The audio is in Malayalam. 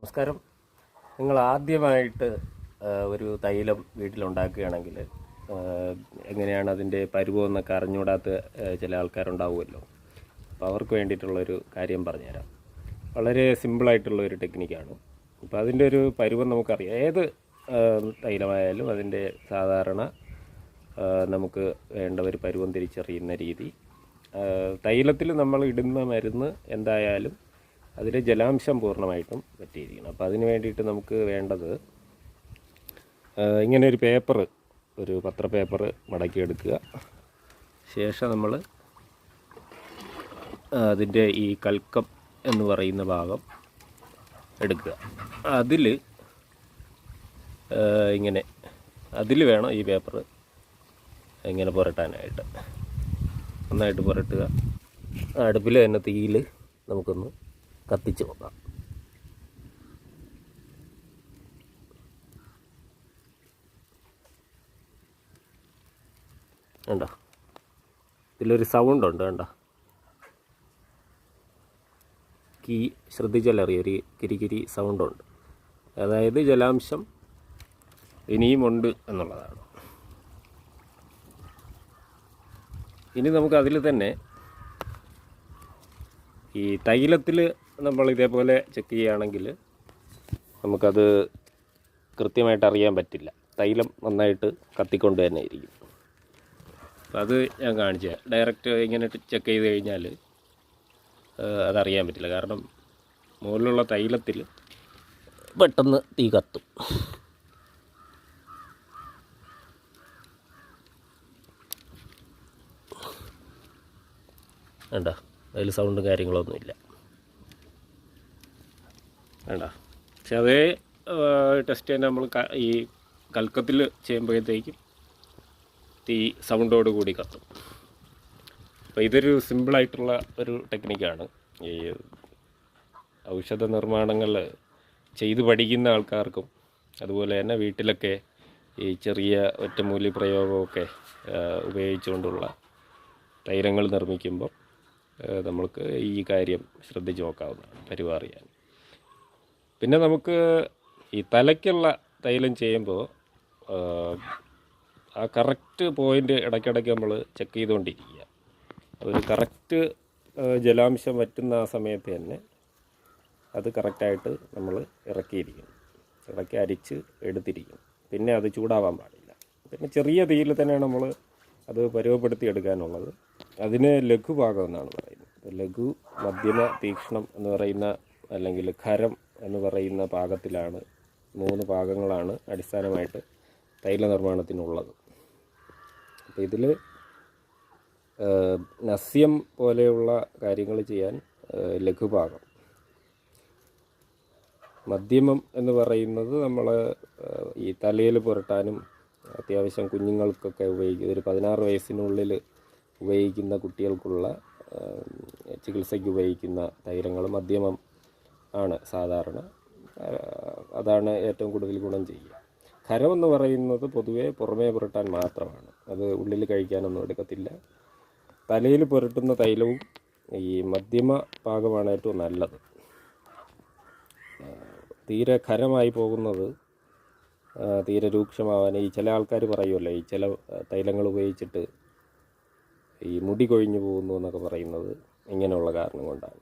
നമസ്കാരം. നിങ്ങൾ ആദ്യമായിട്ട് ഒരു തൈലം വീട്ടിലുണ്ടാക്കുകയാണെങ്കിൽ എങ്ങനെയാണ് അതിൻ്റെ പരുവമെന്നൊക്കെ അറിഞ്ഞുകൂടാത്ത ചില ആൾക്കാരുണ്ടാവുമല്ലോ. അപ്പോൾ അവർക്ക് വേണ്ടിയിട്ടുള്ളൊരു കാര്യം പറഞ്ഞുതരാം. വളരെ സിമ്പിളായിട്ടുള്ളൊരു ടെക്നിക്കാണ്. അപ്പോൾ അതിൻ്റെ ഒരു പരുവം നമുക്കറിയാം. ഏത് തൈലമായാലും അതിൻ്റെ സാധാരണ നമുക്ക് വേണ്ട ഒരു പരുവം തിരിച്ചറിയുന്ന രീതി. തൈലത്തിൽ നമ്മൾ ഇടുന്ന മരുന്ന് എന്തായാലും അതിൽ ജലാംശം പൂർണ്ണമായിട്ടും പറ്റിയിരിക്കണം. അപ്പോൾ അതിന് വേണ്ടിയിട്ട് നമുക്ക് വേണ്ടത് ഇങ്ങനെ ഒരു പേപ്പർ, ഒരു പത്ര പേപ്പർ മടക്കിയെടുക്കുക. ശേഷം നമ്മൾ അതിൻ്റെ ഈ കൽക്കം എന്ന് പറയുന്ന ഭാഗം എടുക്കുക. അതിൽ വേണം ഈ പേപ്പർ ഇങ്ങനെ പുരട്ടാനായിട്ട്. നന്നായിട്ട് പുരട്ടുക. അടുപ്പിൽ തന്നെ തീയിൽ നമുക്കൊന്ന് കത്തിച്ച് നോക്കാം. കണ്ടോ, ഇതിലൊരു സൗണ്ട് ഉണ്ട്. കണ്ടോ, ശ്രദ്ധിച്ചാൽ അറിയാം, ഒരു കിരികിരി സൗണ്ടുണ്ട്. അതായത് ജലാംശം ഇനിയുമുണ്ട് എന്നുള്ളതാണ്. ഇനി നമുക്ക് അതിൽ തന്നെ ഈ തൈലത്തിൽ നമ്മൾ ഇതേപോലെ ചെക്ക് ചെയ്യുകയാണെങ്കിൽ നമുക്കത് കൃത്യമായിട്ട് അറിയാൻ പറ്റില്ല. തൈലം നന്നായിട്ട് കത്തിക്കൊണ്ട് തന്നെ ഇരിക്കും. അപ്പോൾ അത് ഞാൻ കാണിച്ചു തരാം. ഡയറക്റ്റ് ഇങ്ങനെ ചെക്ക് ചെയ്ത് കഴിഞ്ഞാൽ അതറിയാൻ പറ്റില്ല. കാരണം മുകളിലുള്ള തൈലത്തിൽ പെട്ടെന്ന് തീ കത്തും. വേണ്ട, അതിൽ സൗണ്ടും കാര്യങ്ങളൊന്നുമില്ല. വേണ്ട. പക്ഷെ അതേ ടെസ്റ്റ് തന്നെ നമ്മൾ ഈ കൽക്കത്തിൽ ചെയ്യുമ്പോഴത്തേക്കും തീ സൗണ്ടോട് കൂടി കത്തും. അപ്പോൾ ഇതൊരു സിമ്പിളായിട്ടുള്ള ഒരു ടെക്നിക്കാണ്. ഈ ഔഷധ നിർമ്മാണങ്ങൾ ചെയ്തു പഠിക്കുന്ന ആൾക്കാർക്കും അതുപോലെ തന്നെ വീട്ടിലൊക്കെ ഈ ചെറിയ ഒറ്റമൂലി പ്രയോഗമൊക്കെ ഉപയോഗിച്ചുകൊണ്ടുള്ള തൈലങ്ങൾ നിർമ്മിക്കുമ്പോൾ നമ്മൾക്ക് ഈ കാര്യം ശ്രദ്ധിച്ച് നോക്കാവുന്നതാണ്, പരുവറിയാൻ. പിന്നെ നമുക്ക് ഈ തലയ്ക്കുള്ള തൈലം ചെയ്യുമ്പോൾ ആ കറക്റ്റ് പോയിൻ്റ് ഇടയ്ക്കിടയ്ക്ക് നമ്മൾ ചെക്ക് ചെയ്തുകൊണ്ടിരിക്കുക. ഒരു കറക്റ്റ് ജലാംശം വറ്റുന്ന ആ സമയത്ത് തന്നെ അത് കറക്റ്റായിട്ട് നമ്മൾ ഇറക്കി അരിച്ച് എടുത്തിരിക്കും. പിന്നെ അത് ചൂടാവാൻ പാടില്ല. പിന്നെ ചെറിയ തീയിൽ തന്നെയാണ് നമ്മൾ അത് പരുവപ്പെടുത്തി എടുക്കാനുള്ളത്. അതിന് ലഘുപാകം എന്നാണ് പറയുന്നത്. ലഘു, മധ്യമ, തീക്ഷ്ണം എന്ന് പറയുന്ന, അല്ലെങ്കിൽ ഖരം എന്ന് പറയുന്ന പാകത്തിലാണ്, 3 പാകങ്ങളാണ് അടിസ്ഥാനമായിട്ട് തൈല നിർമ്മാണത്തിനുള്ളത്. അപ്പോൾ ഇതിൽ നസ്യം പോലെയുള്ള കാര്യങ്ങൾ ചെയ്യാൻ ലഘുപാകം. മധ്യമം എന്ന് പറയുന്നത് നമ്മൾ ഈ തലയിൽ പുരട്ടാനും അത്യാവശ്യം കുഞ്ഞുങ്ങൾക്കൊക്കെ ഉപയോഗിക്കുന്ന, ഒരു 16 വയസ്സിനുള്ളിൽ ഉപയോഗിക്കുന്ന കുട്ടികൾക്കുള്ള ചികിത്സയ്ക്ക് ഉപയോഗിക്കുന്ന തൈലങ്ങൾ മധ്യമം ആണ് സാധാരണ. അതാണ് ഏറ്റവും കൂടുതൽ ഗുണം ചെയ്യുക. ഖരം എന്ന് പറയുന്നത് പൊതുവേ പുറമേ പുരട്ടാൻ മാത്രമാണ്. അത് ഉള്ളിൽ കഴിക്കാനൊന്നും എടുക്കത്തില്ല. തലയിൽ പുരട്ടുന്ന തൈലവും ഈ മധ്യമ പാകമാണ് ഏറ്റവും നല്ലത്. തീരെ ഖരമായി പോകുന്നത്, തീരെ രൂക്ഷമാവാൻ, ഈ ചില ആൾക്കാർ പറയുമല്ലോ, ഈ ചില തൈലങ്ങൾ ഉപയോഗിച്ചിട്ട് ഈ മുടി കൊഴിഞ്ഞു പോകുന്നു എന്നൊക്കെ പറയുന്നത് ഇങ്ങനെയുള്ള കാരണം കൊണ്ടാണ്.